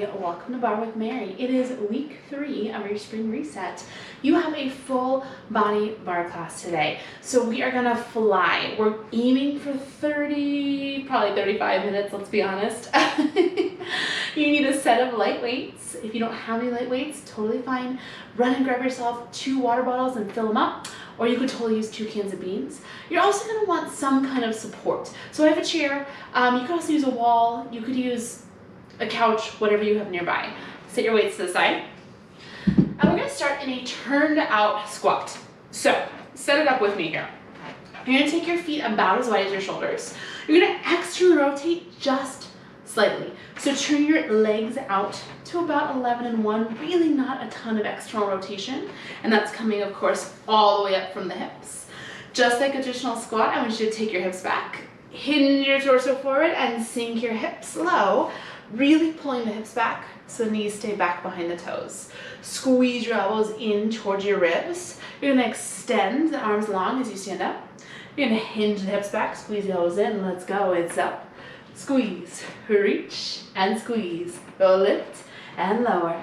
everybody, welcome to Barre with Mary. It is week 3 of your spring reset. You have a full body bar class today. So we are gonna fly. We're aiming for 30, probably 35 minutes, let's be honest. You need a set of light weights. If you don't have any light weights, totally fine. Run and grab yourself 2 water bottles and fill them up. Or you could totally use 2 cans of beans. You're also going to want some kind of support. So I have a chair. You could also use a wall. You could use a couch, whatever you have nearby. Set your weights to the side. And we're going to start in a turned out squat. So set it up with me here. You're going to take your feet about as wide as your shoulders. You're going to externally rotate just slightly. So turn your legs out to about 11 and 1, really not a ton of external rotation. And that's coming, of course, all the way up from the hips. Just like a traditional squat, I want you to take your hips back, hinge your torso forward, and sink your hips low, really pulling the hips back so the knees stay back behind the toes. Squeeze your elbows in towards your ribs. You're gonna extend the arms long as you stand up. You're gonna hinge the hips back, squeeze the elbows in, let's go. It's up. Squeeze, reach, and squeeze. Go lift and lower.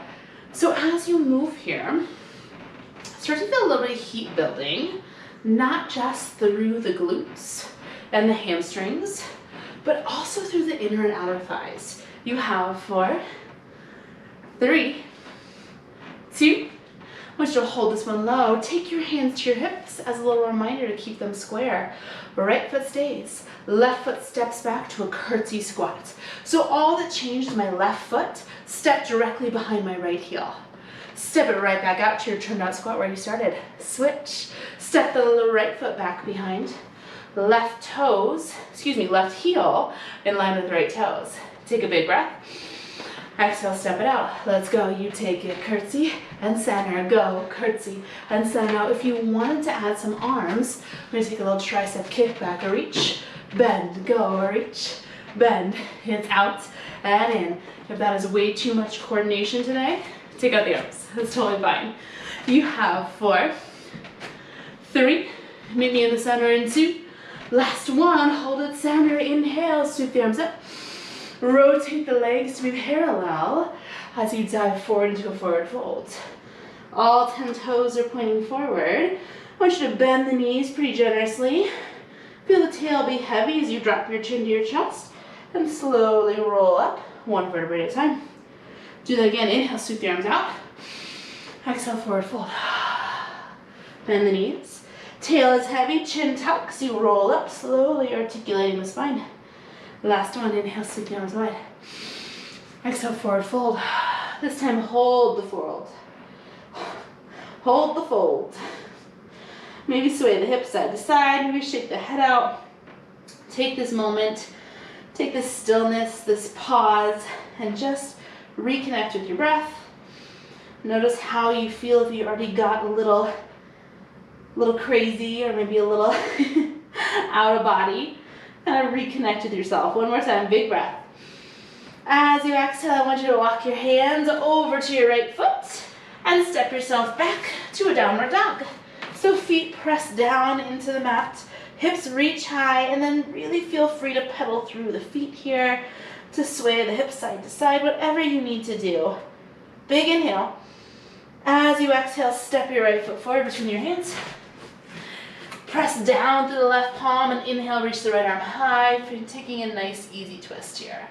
So as you move here, start to feel a little bit of heat building, not just through the glutes and the hamstrings, but also through the inner and outer thighs. You have 4, 3, 2, I want you to hold this one low. Take your hands to your hips as a little reminder to keep them square. Right foot stays. Left foot steps back to a curtsy squat. So all that changed is my left foot stepped directly behind my right heel. Step it right back out to your turned out squat where you started. Switch. Step the little right foot back behind. Left heel in line with the right toes. Take a big breath. Exhale, step it out. Let's go. You take it, curtsy and center. Go, curtsy and center. Now, if you wanted to add some arms, we're gonna take a little tricep kick back, a reach, bend, go, reach, bend. It's out and in. If that is way too much coordination today, take out the arms. That's totally fine. You have 4, 3, meet me in the center in 2. Last one, hold it center, inhale, sweep the arms up. Rotate the legs to be parallel as you dive forward into a forward fold. All 10 toes are pointing forward. I want you to bend the knees pretty generously. Feel the tail be heavy as you drop your chin to your chest and slowly roll up, 1 vertebrae at a time. Do that again. Inhale, sweep the arms out. Exhale, forward fold. Bend the knees. Tail is heavy, chin tucks. You roll up, slowly articulating the spine. Last one, inhale, sweep the arms wide. Exhale, forward fold. This time, hold the fold. Hold the fold. Maybe sway the hips side to side. Maybe shake the head out. Take this moment, take this stillness, this pause, and just reconnect with your breath. Notice how you feel if you already got a little crazy or maybe a little out of body. Kind of reconnect with yourself. One more time, big breath. As you exhale, I want you to walk your hands over to your right foot and step yourself back to a downward dog. So feet press down into the mat, hips reach high, and then really feel free to pedal through the feet here to sway the hips side to side, whatever you need to do. Big inhale. As you exhale, step your right foot forward between your hands. Press down through the left palm and inhale, reach the right arm high. Taking a nice easy twist here.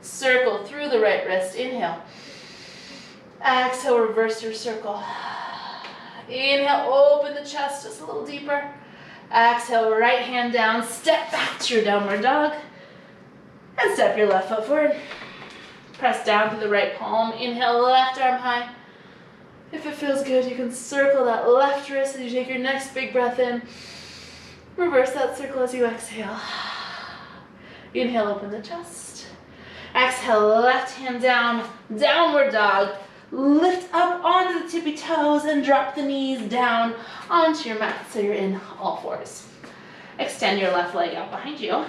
Circle through the right wrist, inhale. Exhale, reverse your circle. Inhale, open the chest just a little deeper. Exhale, right hand down, step back to your downward dog. And step your left foot forward. Press down through the right palm, inhale, left arm high. If it feels good, you can circle that left wrist as you take your next big breath in. Reverse that circle as you exhale. Inhale, open the chest. Exhale, left hand down, downward dog. Lift up onto the tippy toes and drop the knees down onto your mat so you're in all 4s. Extend your left leg out behind you.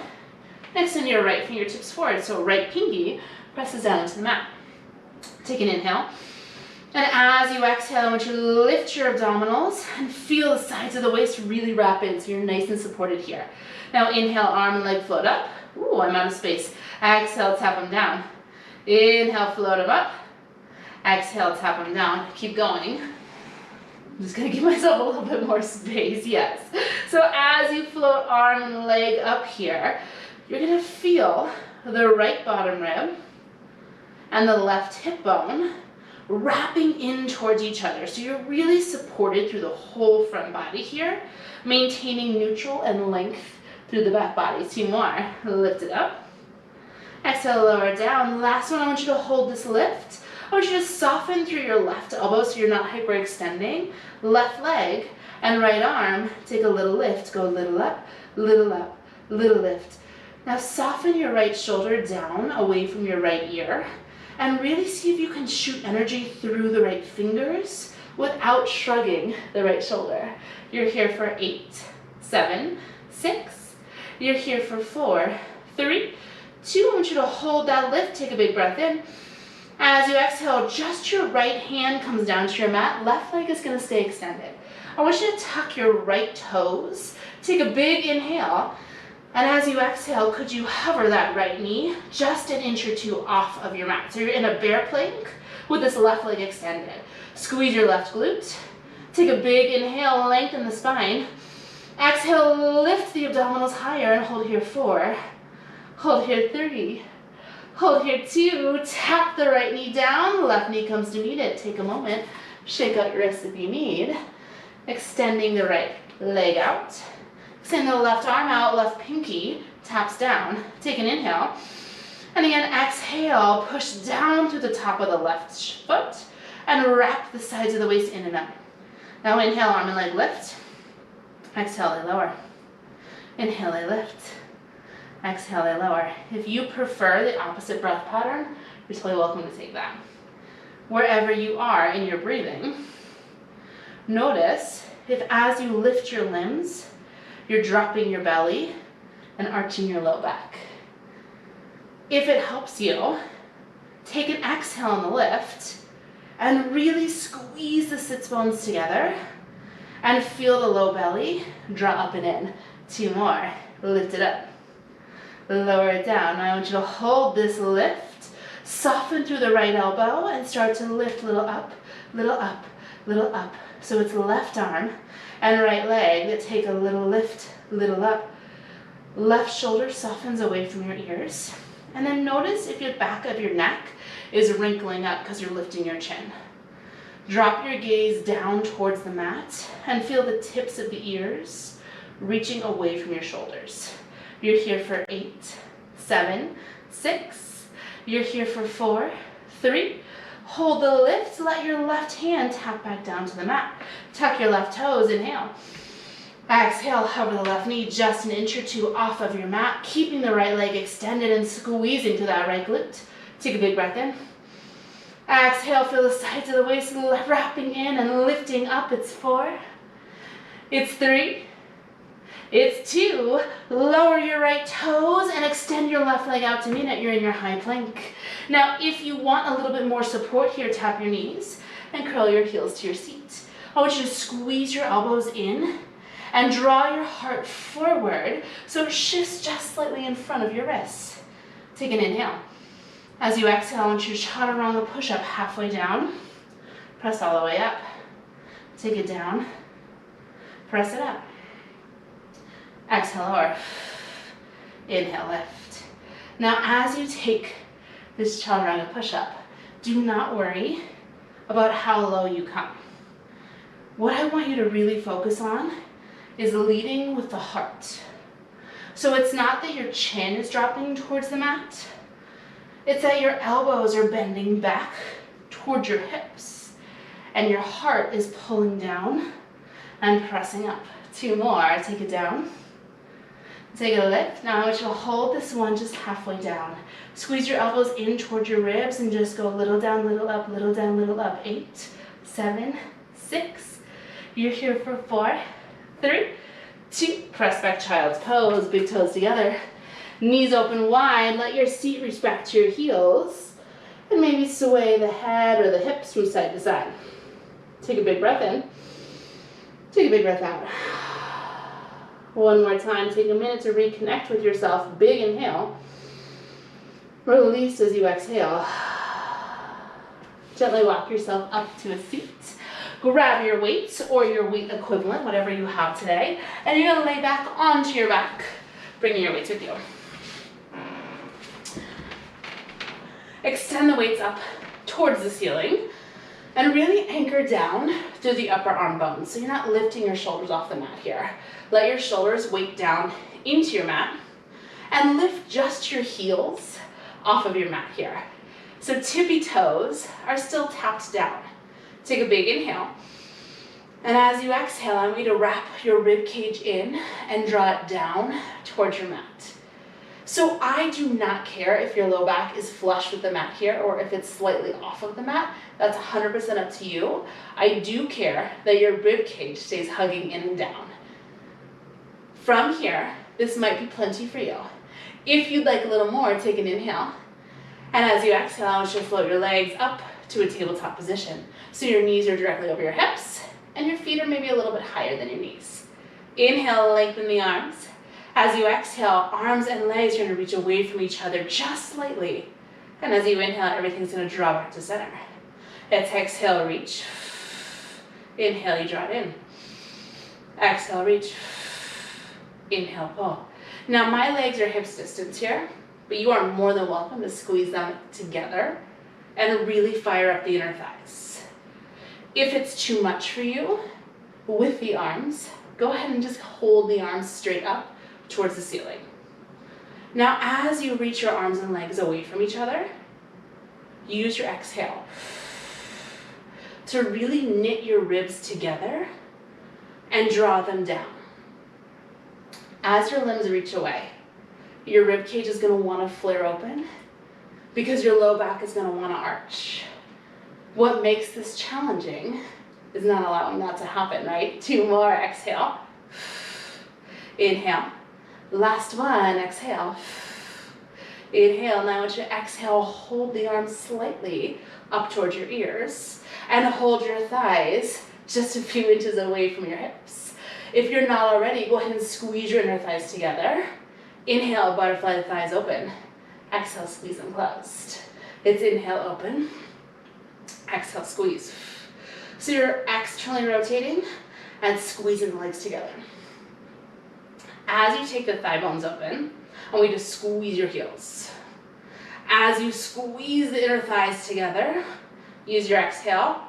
Extend your right fingertips forward, so right pinky presses down into the mat. Take an inhale. And as you exhale, I want you to lift your abdominals and feel the sides of the waist really wrap in so you're nice and supported here. Now inhale, arm and leg float up. Ooh, I'm out of space. Exhale, tap them down. Inhale, float them up. Exhale, tap them down. Keep going. I'm just gonna give myself a little bit more space, yes. So as you float arm and leg up here, you're gonna feel the right bottom rib and the left hip bone wrapping in towards each other. So you're really supported through the whole front body here, maintaining neutral and length through the back body. 2 more. Lift it up. Exhale, lower down. Last one, I want you to hold this lift. I want you to soften through your left elbow so you're not hyperextending. Left leg and right arm, take a little lift. Go little up, little up, little lift. Now soften your right shoulder down away from your right ear and really see if you can shoot energy through the right fingers without shrugging the right shoulder. You're here for 8, 7, 6. You're here for 4, 3, 2. I want you to hold that lift. Take a big breath in. As you exhale, just your right hand comes down to your mat. Left leg is going to stay extended. I want you to tuck your right toes. Take a big inhale. And as you exhale, could you hover that right knee just an inch or 2 off of your mat? So you're in a bear plank with this left leg extended. Squeeze your left glute. Take a big inhale, lengthen the spine. Exhale, lift the abdominals higher and hold here 4. Hold here 3. Hold here 2, tap the right knee down, left knee comes to meet it. Take a moment, shake out your wrists if you need. Extending the right leg out. Extend the left arm out, left pinky taps down. Take an inhale. And again, exhale, push down through the top of the left foot and wrap the sides of the waist in and up. Now inhale, arm and leg lift. Exhale, they lower. Inhale, they lift. Exhale, they lower. If you prefer the opposite breath pattern, you're totally welcome to take that. Wherever you are in your breathing, notice if as you lift your limbs, you're dropping your belly and arching your low back. If it helps you, take an exhale on the lift and really squeeze the sits bones together and feel the low belly draw up and in. 2 more. Lift it up. Lower it down. Now I want you to hold this lift, soften through the right elbow and start to lift little up, little up, little up. So it's left arm and right leg that take a little lift, little up. Left shoulder softens away from your ears. And then notice if your back of your neck is wrinkling up because you're lifting your chin. Drop your gaze down towards the mat and feel the tips of the ears reaching away from your shoulders. You're here for 8, 7, 6. You're here for 4, 3. Hold the lift. Let your left hand tap back down to the mat. Tuck your left toes. Inhale. Exhale. Hover the left knee just an inch or 2 off of your mat, keeping the right leg extended and squeezing to that right glute. Take a big breath in. Exhale. Feel the sides of the waist wrapping in and lifting up. It's 4. It's 3. It's 2, lower your right toes and extend your left leg out to meet it. You're in your high plank. Now, if you want a little bit more support here, tap your knees and curl your heels to your seat. I want you to squeeze your elbows in and draw your heart forward so it shifts just slightly in front of your wrists. Take an inhale. As you exhale, I want you to chaturanga push-up halfway down. Press all the way up. Take it down. Press it up. Exhale, lower. Inhale, lift. Now, as you take this chaturanga push-up, do not worry about how low you come. What I want you to really focus on is leading with the heart. So it's not that your chin is dropping towards the mat. It's that your elbows are bending back towards your hips and your heart is pulling down and pressing up. 2 more. Take it down. Take a lift. Now I want you to hold this one just halfway down. Squeeze your elbows in towards your ribs and just go little down, little up, little down, little up. 8, 7, 6. You're here for 4, 3, 2. Press back child's pose. Big toes together. Knees open wide. Let your seat reach back to your heels. And maybe sway the head or the hips from side to side. Take a big breath in. Take a big breath out. One more time. Take a minute to reconnect with yourself. Big inhale. Release as you exhale. Gently walk yourself up to a seat. Grab your weights or your weight equivalent, whatever you have today, and you're gonna lay back onto your back, bringing your weights with you. Extend the weights up towards the ceiling and really anchor down through the upper arm bones. So you're not lifting your shoulders off the mat here. Let your shoulders weight down into your mat and lift just your heels off of your mat here. So tippy toes are still tapped down. Take a big inhale. And as you exhale, I want you to wrap your rib cage in and draw it down towards your mat. So I do not care if your low back is flush with the mat here or if it's slightly off of the mat. That's 100% up to you. I do care that your rib cage stays hugging in and down. From here, this might be plenty for you. If you'd like a little more, take an inhale. And as you exhale, I want you to float your legs up to a tabletop position. So your knees are directly over your hips and your feet are maybe a little bit higher than your knees. Inhale, lengthen the arms. As you exhale, arms and legs are going to reach away from each other just slightly. And as you inhale, everything's going to draw back to center. Exhale, reach. Inhale, you draw it in. Exhale, reach. Inhale, pull. Now my legs are hips distance here, but you are more than welcome to squeeze them together and really fire up the inner thighs. If it's too much for you, with the arms, go ahead and just hold the arms straight up towards the ceiling. Now as you reach your arms and legs away from each other, use your exhale to really knit your ribs together and draw them down. As your limbs reach away, your rib cage is going to want to flare open because your low back is going to want to arch. What makes this challenging is not allowing that to happen, right? 2 more, exhale. Inhale. Last one, exhale. Inhale, now I want you to exhale, hold the arms slightly up towards your ears and hold your thighs just a few inches away from your hips. If you're not already, go ahead and squeeze your inner thighs together. Inhale, butterfly the thighs open. Exhale, squeeze them closed. It's inhale, open. Exhale, squeeze. So you're externally rotating and squeezing the legs together. As you take the thigh bones open, I want you to squeeze your heels. As you squeeze the inner thighs together, use your exhale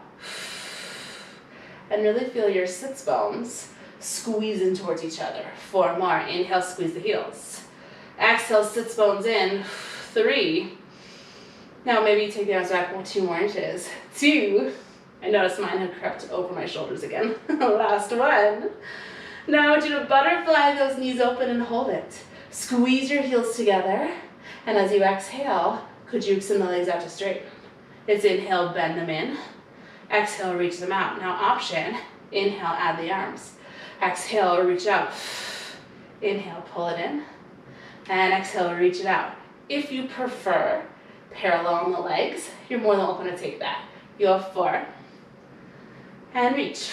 and really feel your sits bones squeeze in towards each other. 4 more. Inhale, squeeze the heels. Exhale, sits bones in. 3. Now maybe you take the arms back 2 more inches. 2. I noticed mine had crept over my shoulders again. Last one. Now I want you to butterfly those knees open and hold it. Squeeze your heels together. And as you exhale, could you extend the legs out to straighten? It's inhale, bend them in. Exhale, reach them out. Now option, inhale, add the arms. Exhale, reach out. Inhale, pull it in. And exhale, reach it out. If you prefer parallel on the legs, you're more than welcome to take that. You have 4. And reach.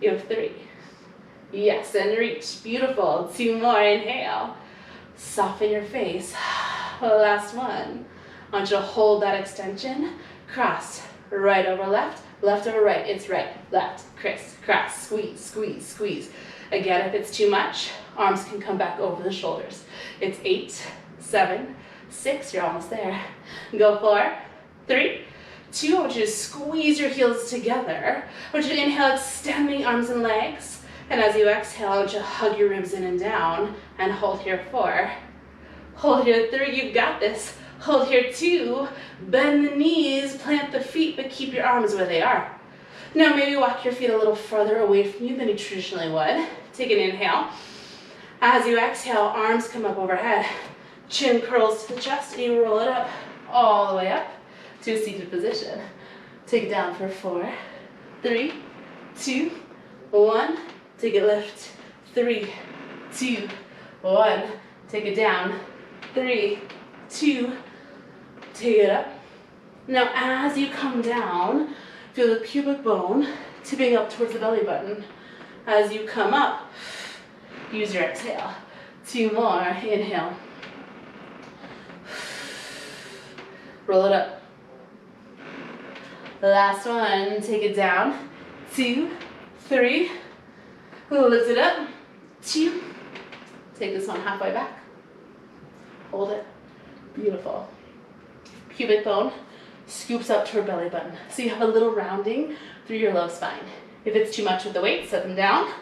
You have 3. Yes, and reach. Beautiful. 2 more. Inhale. Soften your face. Last one. I want you to hold that extension. Cross. Right over left. Left over right. It's right. Left. Criss. Cross. Squeeze. Squeeze. Squeeze. Again, if it's too much, arms can come back over the shoulders. It's 8, 7, 6. You're almost there. Go 4, 3, 2. I want you to squeeze your heels together. I want you to inhale, extend the arms and legs. And as you exhale, I want you to hug your ribs in and down. And hold here 4. Hold here 3. You've got this. Hold here 2. Bend the knees, plant the feet, but keep your arms where they are. Now maybe walk your feet a little further away from you than you traditionally would. Take an inhale. As you exhale, arms come up overhead. Chin curls to the chest, and you roll it up, all the way up to a seated position. Take it down for 4, 3, 2, 1. Take it lift. 3, 2, 1. Take it down. 3, 2. Take it up. Now as you come down, feel the pubic bone tipping up towards the belly button. As you come up, use your exhale. 2 more. Inhale. roll it up. Last one, take it down, 2, 3, lift it up, 2, take this one halfway back, hold it, beautiful. Pubic bone scoops up toward belly button, so you have a little rounding through your low spine. If it's too much with the weight, set them down,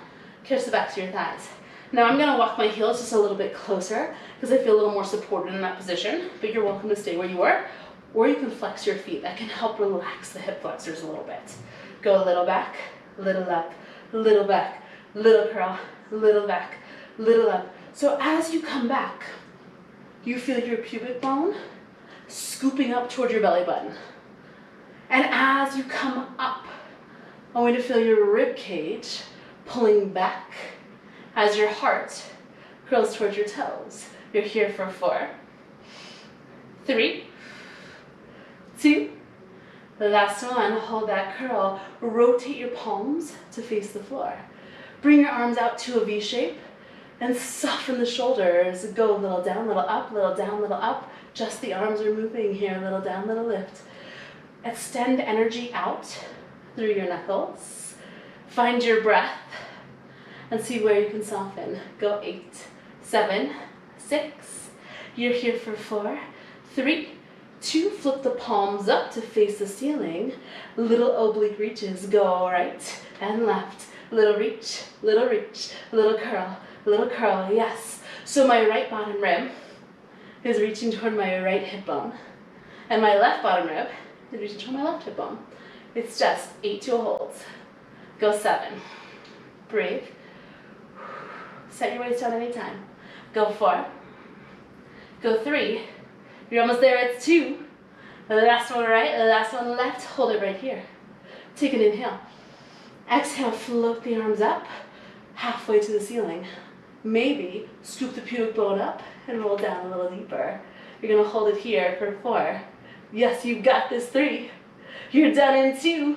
catch the backs of your thighs. Now I'm gonna walk my heels just a little bit closer because I feel a little more supported in that position, but you're welcome to stay where you are, or you can flex your feet. That can help relax the hip flexors a little bit. Go a little back, little up, little back, little curl, little back, little up. So as you come back, you feel your pubic bone scooping up toward your belly button. And as you come up, I want you to feel your rib cage pulling back as your heart curls towards your toes. You're here for 4, 3, 2, the last one, hold that curl. Rotate your palms to face the floor. Bring your arms out to a V shape and soften the shoulders. Go a little down, little up, little down, little up. Just the arms are moving here, little down, little lift. Extend energy out through your knuckles. Find your breath and see where you can soften. Go 8, 7, 6. You're here for 4, 3, 2, flip the palms up to face the ceiling. Little oblique reaches, go right and left. Little reach, little curl, yes. So my right bottom rib is reaching toward my right hip bone. And my left bottom rib is reaching toward my left hip bone. It's just 8 to a hold. Go 7, breathe. Set your waist down anytime. Go 4, go 3, you're almost there, it's 2. The last one right, the last one left, hold it right here. Take an inhale. Exhale, float the arms up, halfway to the ceiling. Maybe scoop the pubic bone up and roll down a little deeper. You're gonna hold it here for 4. Yes, you've got this, 3. You're done in 2.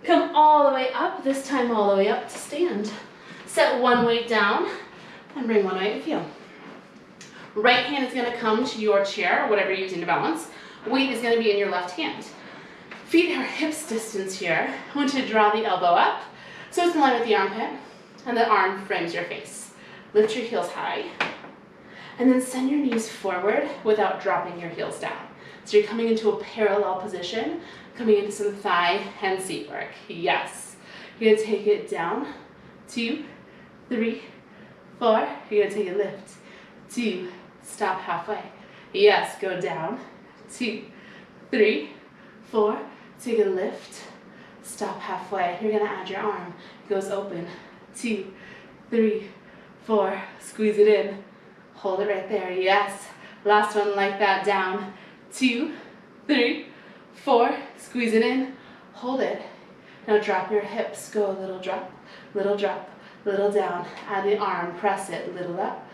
Come all the way up, this time all the way up to stand. Set one weight down and bring one weight with you. Right hand is gonna come to your chair, or whatever you're using to balance. Weight is gonna be in your left hand. Feet are hips distance here. I want you to draw the elbow up, so it's in line with the armpit, and the arm frames your face. Lift your heels high, and then send your knees forward without dropping your heels down. So you're coming into a parallel position, coming into some thigh and seat work. Yes. You're gonna take it down, 2, 3, 4. You're gonna take a lift, 2, stop halfway. Yes, go down, 2, 3, 4. Take a lift, stop halfway. You're gonna add your arm. It goes open, 2, 3, 4. Squeeze it in. Hold it right there. Yes. Last one like that. Down, 2, 3, 4. Squeeze it in. Hold it. Now drop your hips. Go a little drop, little down. Add the arm. Press it. Little up,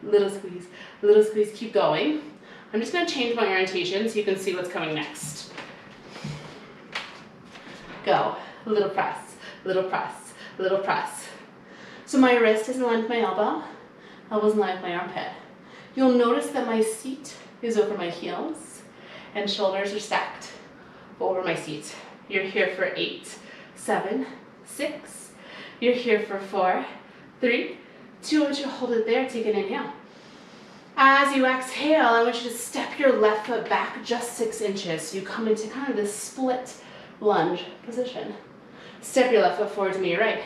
little squeeze. Keep going. I'm just going to change my orientation so you can see what's coming next. Go. Little press, little press, little press. So my wrist is in line with my elbow. Elbow's in line with my armpit. You'll notice that my seat is over my heels and shoulders are stacked over my seat. You're here for 8, 7, 6. You're here for 4, 3, 2. I want you to hold it there. Take an inhale. As you exhale, I want you to step your left foot back just 6 inches. So you come into kind of this split lunge position. Step your left foot forward to meet your right.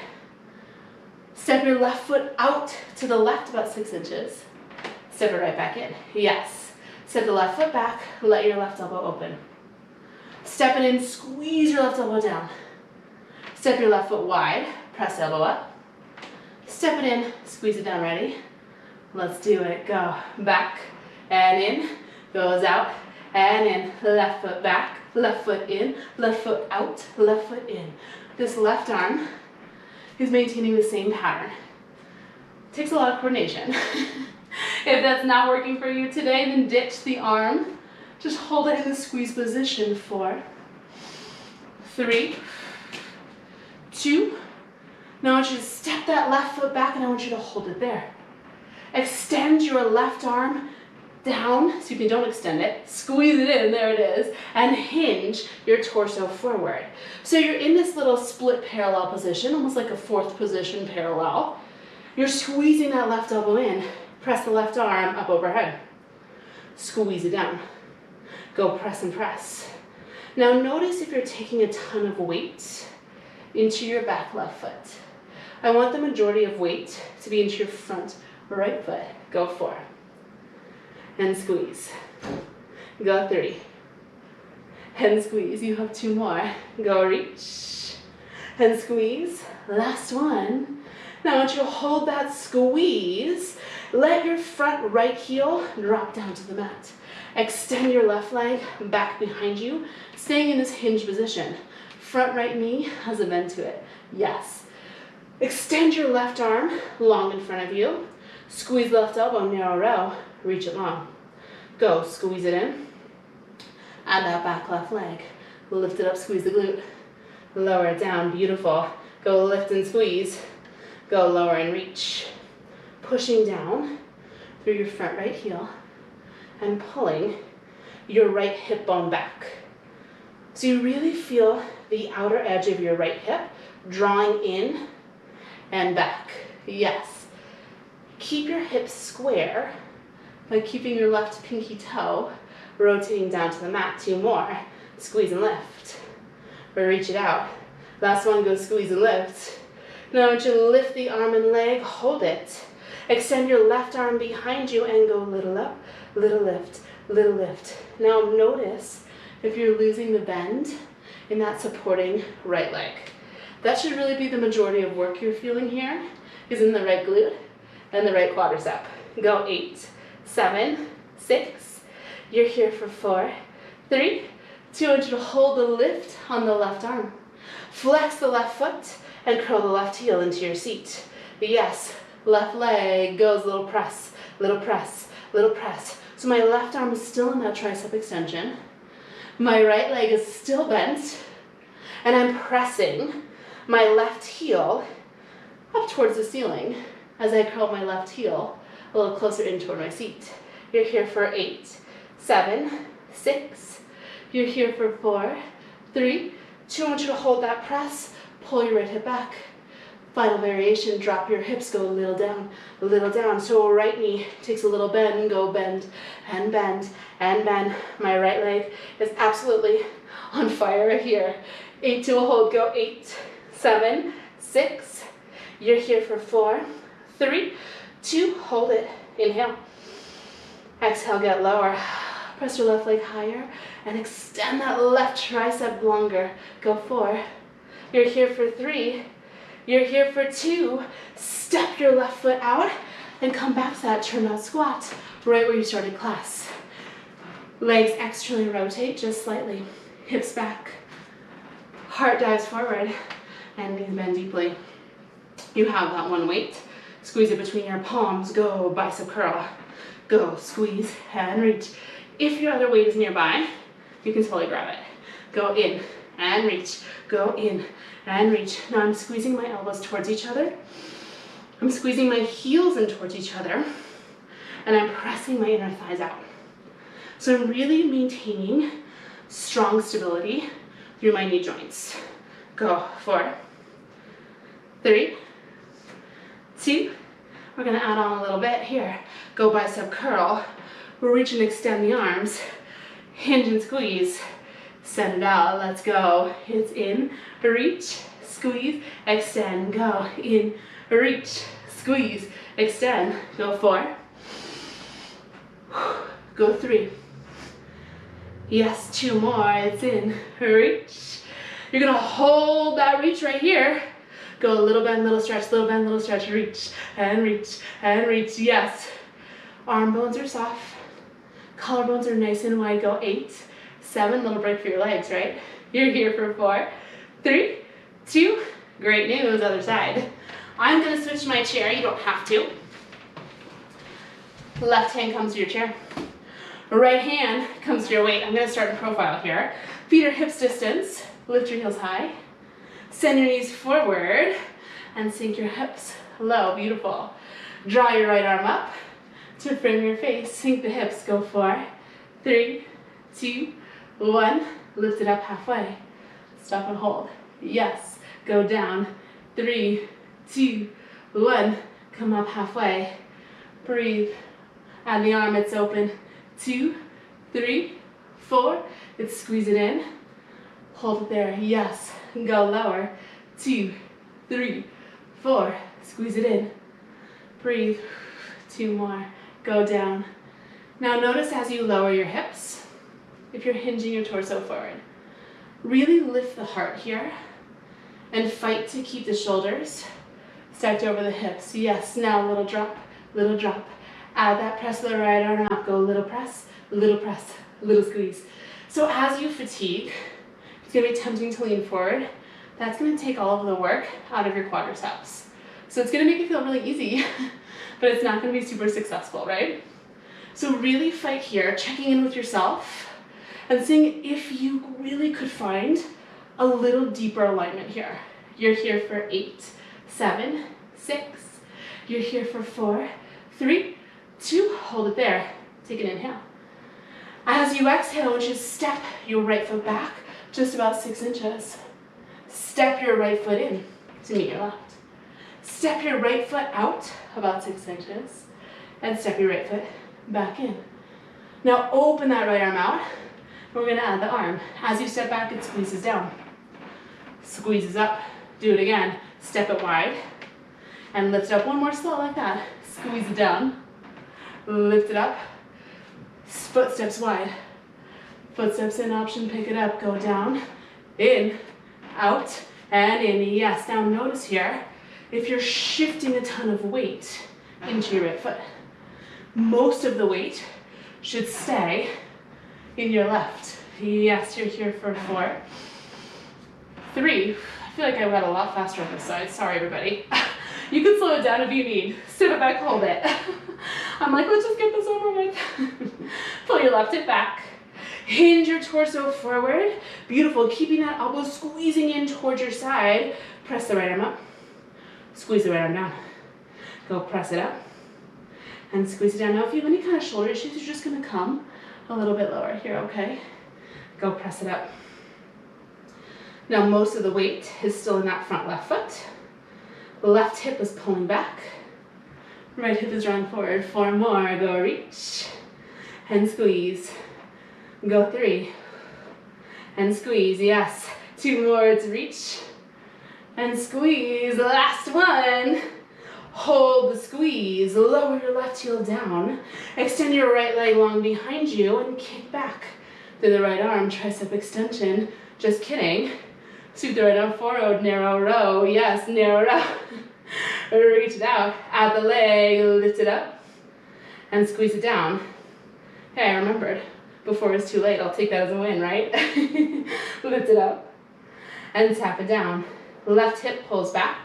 Step your left foot out to the left about 6 inches. Step it right back in. Yes. Step the left foot back, let your left elbow open. Step it in, squeeze your left elbow down. Step your left foot wide, press elbow up. Step it in, squeeze it down, ready? Let's do it, go. Back and in, goes out and in. Left foot back, left foot in, left foot out, left foot in. This left arm is maintaining the same pattern. Takes a lot of coordination. If that's not working for you today, then ditch the arm. Just hold it in the squeeze position. 4, 3, 2. Now I want you to step that left foot back and I want you to hold it there. Extend your left arm down, excuse me, don't extend it, squeeze it in, there it is, and hinge your torso forward. So you're in this little split parallel position, almost like a fourth position parallel. You're squeezing that left elbow in, press the left arm up overhead, squeeze it down, go press and press. Now notice if you're taking a ton of weight into your back left foot. I want the majority of weight to be into your front right foot. Go 4. And squeeze. Go 3. And squeeze. You have 2 more. Go reach. And squeeze. Last one. Now I want you to hold that squeeze. Let your front right heel drop down to the mat. Extend your left leg back behind you, staying in this hinge position. Front right knee has a bend to it. Yes. Extend your left arm long in front of you. Squeeze left elbow, narrow row. Reach it long. Go, squeeze it in. Add that back left leg. Lift it up, squeeze the glute. Lower it down, beautiful. Go lift and squeeze. Go lower and reach. Pushing down through your front right heel and pulling your right hip bone back. So you really feel the outer edge of your right hip drawing in and back. Yes. Keep your hips square by keeping your left pinky toe rotating down to the mat. 2 more. Squeeze and lift. Or reach it out. Last one, go squeeze and lift. Now I want you to lift the arm and leg, hold it. Extend your left arm behind you and go little up, little lift, little lift. Now notice if you're losing the bend in that supporting right leg. That should really be the majority of work you're feeling here, is in the right glute and the right quadricep. Go 8, 7, 6. You're here for 4, 3, 2. I want you to hold the lift on the left arm. Flex the left foot and curl the left heel into your seat. Yes, left leg goes little press, little press, little press. So my left arm is still in that tricep extension. My right leg is still bent, and I'm pressing my left heel up towards the ceiling as I curl my left heel a little closer in toward my seat. You're here for 8, 7, 6. You're here for 4, 3, 2. I want you to hold that press, pull your right hip back. Final variation, drop your hips, go a little down, a little down. So right knee takes a little bend, go bend and bend and bend. My right leg is absolutely on fire here. 8 to a hold, go 8, 7, 6. You're here for 4, 3, 2, hold it. Inhale. Exhale, get lower. Press your left leg higher and extend that left tricep longer. Go 4. You're here for 3. You're here for 2. Step your left foot out and come back to that turn out squat, right where you started class. Legs externally rotate just slightly. Hips back. Heart dives forward and knees bend deeply. You have that one weight. Squeeze it between your palms. Go bicep curl. Go squeeze and reach. If your other weight is nearby, you can totally grab it. Go in and reach. Go in and reach. Now I'm squeezing my elbows towards each other. I'm squeezing my heels in towards each other. And I'm pressing my inner thighs out. So I'm really maintaining strong stability through my knee joints. Go 4, 3, 2. We're gonna add on a little bit here. Go bicep curl. Reach and extend the arms. Hinge and squeeze. Send it out. Let's go. It's in, reach, squeeze, extend. Go in, reach, squeeze, extend. Go 4. Go 3. Yes, 2 more. It's in, reach. You're gonna hold that reach right here. Go a little bend, little stretch, little bend, little stretch, reach and reach and reach. Yes. Arm bones are soft. Collarbones are nice and wide. Go 8, 7. Little break for your legs, right? You're here for 4, 3, 2. Great news, other side. I'm gonna switch my chair. You don't have to. Left hand comes to your chair. Right hand comes to your weight. I'm gonna start in profile here. Feet are hips distance. Lift your heels high. Send your knees forward and sink your hips low. Beautiful. Draw your right arm up To frame your face, sink the hips. Go 4, 3, 2, 1. Lift it up halfway. Stop and hold. Yes. Go down. 3, 2, 1. Come up halfway. Breathe. Add the arm, it's open. 2, 3, 4. Let's squeeze it in. Hold it there. Yes. Go lower. 2, 3, 4. Squeeze it in. Breathe. 2 more. Go down. Now notice as you lower your hips, if you're hinging your torso forward, really lift the heart here and fight to keep the shoulders stacked over the hips. Yes. Now little drop, little drop. Add that press of the right arm up. Go little press, little squeeze. So as you fatigue, it's going to be tempting to lean forward. That's going to take all of the work out of your quadriceps. So it's going to make it feel really easy, but it's not going to be super successful, right? So really fight here, checking in with yourself and seeing if you really could find a little deeper alignment here. You're here for 8, 7, 6. You're here for 4, 3, 2. Hold it there. Take an inhale. As you exhale, I want you to step your right foot back just about 6 inches. Step your right foot in to meet your left. Step your right foot out about 6 inches and step your right foot back in. Now open that right arm out. We're going to add the arm. As you step back, it squeezes down. Squeezes up. Do it again. Step it wide and lift it up. One more slow like that. Squeeze it down. Lift it up. Footsteps wide. Footsteps in option. Pick it up. Go down. In. Out. And in. Yes. Now notice here, if you're shifting a ton of weight into your right foot, most of the weight should stay in your left. Yes, you're here for 4, 3. I feel like I went a lot faster on this side. Sorry, everybody. You can slow it down if you need. Step it back, hold it. I'm like, let's just get this over with. Pull your left hip back. Hinge your torso forward. Beautiful. Keeping that elbow squeezing in towards your side. Press the right arm up. Squeeze the right arm down. Go press it up. And squeeze it down. Now, if you have any kind of shoulder issues, you're just going to come a little bit lower here, okay? Go press it up. Now, most of the weight is still in that front left foot. The left hip is pulling back. Right hip is drawing forward. 4 more. Go reach. And squeeze. Go 3. And squeeze. Yes. 2 more. It's reach. And squeeze. Last one. Hold the squeeze. Lower your left heel down. Extend your right leg long behind you and kick back through the right arm. Tricep extension. Just kidding. Sweep the right arm forward. Narrow row. Yes, narrow row. Reach it out. Add the leg. Lift it up. And squeeze it down. Hey, I remembered. Before it's too late, I'll take that as a win, right? Lift it up. And tap it down. Left hip pulls back.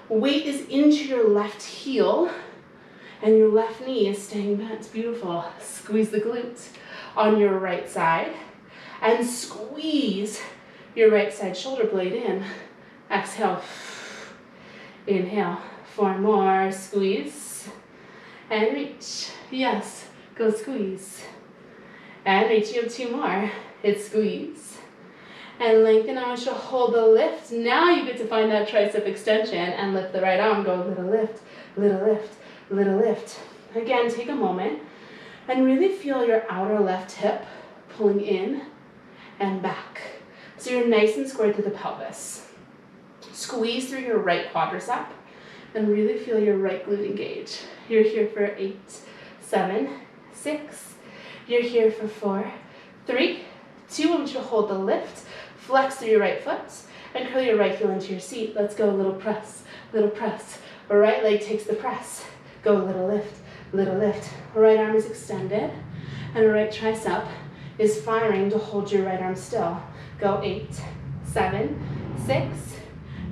Weight is into your left heel, and your left knee is staying bent. Beautiful. Squeeze the glutes on your right side, and squeeze your right side shoulder blade in. Exhale. Inhale. 4 more. Squeeze. And reach. Yes. Go squeeze. And reach. You have 2 more. It's squeeze. And lengthen. I want you to hold the lift. Now you get to find that tricep extension and lift the right arm. Go little lift, little lift, little lift. Again, take a moment and really feel your outer left hip pulling in and back. So you're nice and squared through the pelvis. Squeeze through your right quadricep and really feel your right glute engage. You're here for 8, 7, 6. You're here for 4, 3, 2. I want you to hold the lift. Flex through your right foot and curl your right heel into your seat. Let's go. Little press, little press. Right leg takes the press. Go little lift, little lift. Right arm is extended and right tricep is firing to hold your right arm still. Go 8, 7, 6.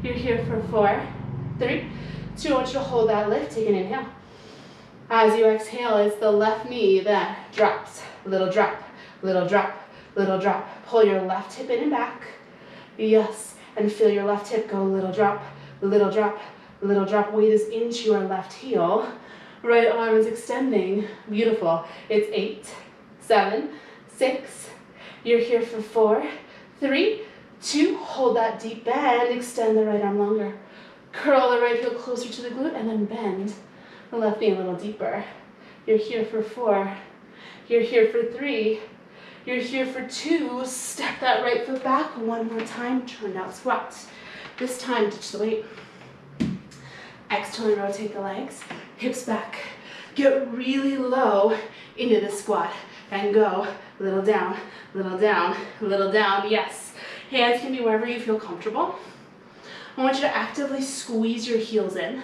You're here for 4, 3, 2. I want you to hold that lift. Take an inhale. As you exhale, it's the left knee that drops. Little drop, little drop, little drop. Pull your left hip in and back. Yes. And feel your left hip go little drop, little drop, little drop. Weight is into your left heel. Right arm is extending. Beautiful. It's 8, 7, 6. You're here for 4, 3, 2. Hold that deep bend. Extend the right arm longer. Curl the right heel closer to the glute and then bend the left knee a little deeper. You're here for 4. You're here for 3. You're here for 2. Step that right foot back. One more time. Turn out squat. This time, ditch the weight. Externally rotate the legs. Hips back. Get really low into the squat. And go. Little down, little down, little down. Yes. Hands can be wherever you feel comfortable. I want you to actively squeeze your heels in. And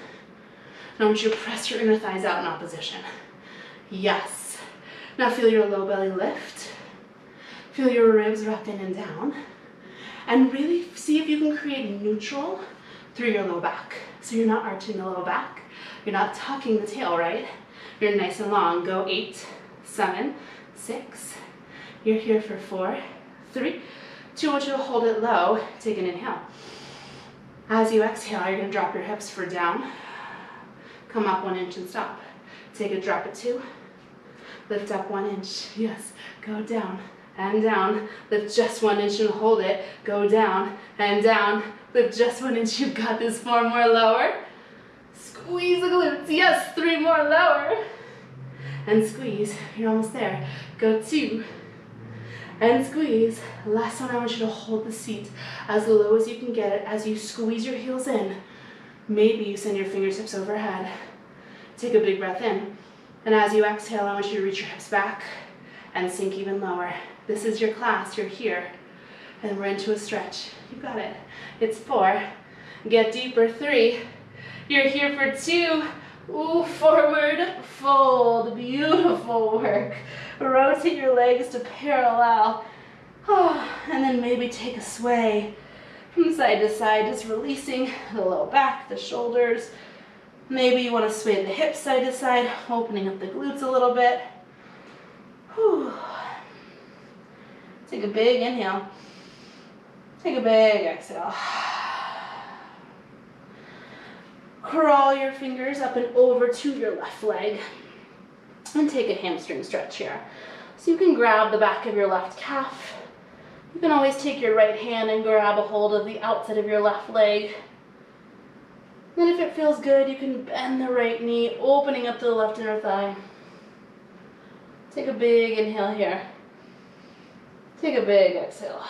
I want you to press your inner thighs out in opposition. Yes. Now feel your low belly lift. Feel your ribs wrapped in and down. And really see if you can create neutral through your low back. So you're not arching the low back. You're not tucking the tail, right? You're nice and long. Go 8, 7, 6. You're here for 4, 3, 2. I want you to hold it low. Take an inhale. As you exhale, you're going to drop your hips for down. Come up 1 inch and stop. Take a drop at 2. Lift up 1 inch. Yes. Go down and down. Lift just 1 inch and hold it. Go down and down. Lift just 1 inch. You've got this. 4 more lower. Squeeze the glutes. Yes. 3 more lower. And squeeze. You're almost there. Go 2. And squeeze. Last one, I want you to hold the seat as low as you can get it as you squeeze your heels in. Maybe you send your fingertips overhead. Take a big breath in. And as you exhale, I want you to reach your hips back and sink even lower. This is your class. You're here. And we're into a stretch. You got it. It's 4. Get deeper. 3. You're here for 2. Ooh, forward fold. Beautiful work. Rotate your legs to parallel. Oh, and then maybe take a sway from side to side, just releasing the low back, the shoulders. Maybe you want to sway the hips side to side, opening up the glutes a little bit. Whew. Take a big inhale. Take a big exhale. Crawl your fingers up and over to your left leg. And take a hamstring stretch here. So you can grab the back of your left calf. You can always take your right hand and grab a hold of the outside of your left leg. Then if it feels good, you can bend the right knee, opening up to the left inner thigh. Take a big inhale here. Take a big exhale.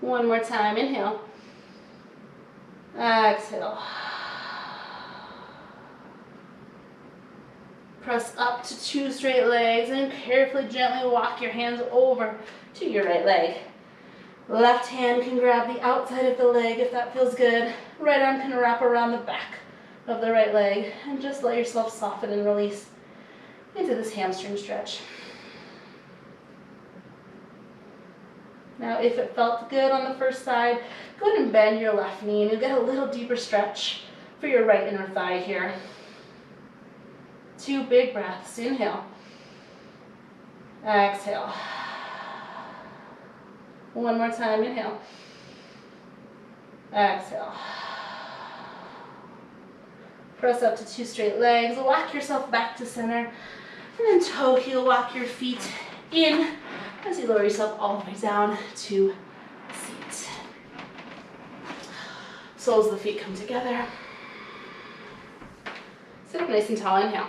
One more time, inhale. Exhale. Press up to 2 straight legs and carefully, gently walk your hands over to your right leg. Left hand can grab the outside of the leg if that feels good. Right arm can wrap around the back of the right leg and just let yourself soften and release into this hamstring stretch. Now, if it felt good on the first side, go ahead and bend your left knee and you'll get a little deeper stretch for your right inner thigh here. 2 big breaths. Inhale. Exhale. One more time. Inhale. Exhale. Press up to 2 straight legs. Walk yourself back to center. And then toe heel walk your feet in as you lower yourself all the way down to seat. Soles of the feet come together. Sit up nice and tall. Inhale.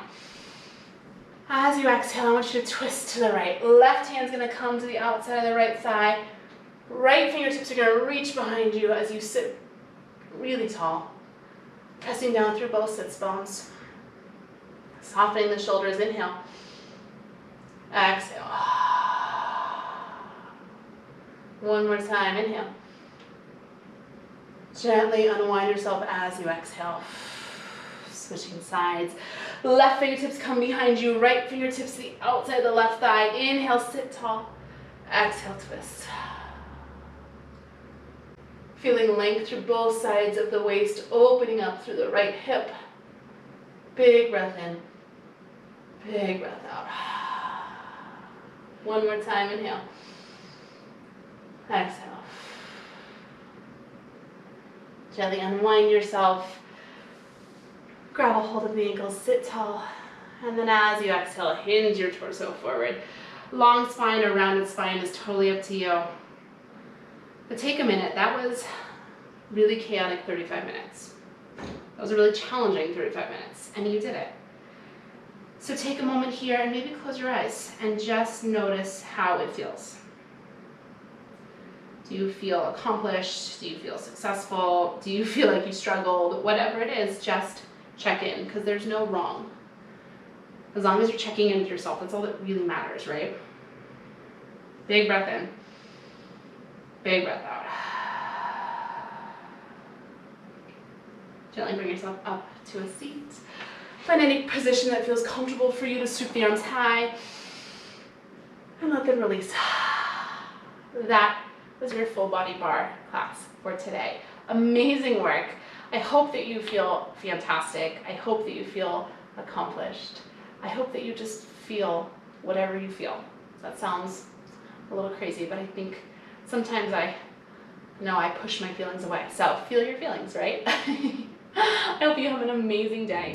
As you exhale, I want you to twist to the right. Left hand's going to come to the outside of the right thigh. Right fingertips are going to reach behind you as you sit really tall. Pressing down through both sits bones. Softening the shoulders. Inhale. Exhale. One more time. Inhale. Gently unwind yourself as you exhale. Switching sides. Left fingertips come behind you. Right fingertips to the outside of the left thigh. Inhale, sit tall. Exhale, twist. Feeling length through both sides of the waist, opening up through the right hip. Big breath in. Big breath out. One more time. Inhale. Exhale. Gently unwind yourself. Grab a hold of the ankles, sit tall. And then as you exhale, hinge your torso forward. Long spine or rounded spine is totally up to you. But take a minute. That was really chaotic 35 minutes. That was a really challenging 35 minutes, and you did it. So take a moment here and maybe close your eyes and just notice how it feels. Do you feel accomplished? Do you feel successful? Do you feel like you struggled? Whatever it is, just check in, because there's no wrong. As long as you're checking in with yourself, that's all that really matters, right? Big breath in. Big breath out. Gently bring yourself up to a seat. Find any position that feels comfortable for you to sweep the arms high. And let them release. That was your full body bar class for today. Amazing work. I hope that you feel fantastic. I hope that you feel accomplished. I hope that you just feel whatever you feel. That sounds a little crazy, but I think sometimes I push my feelings away. So feel your feelings, right? I hope you have an amazing day.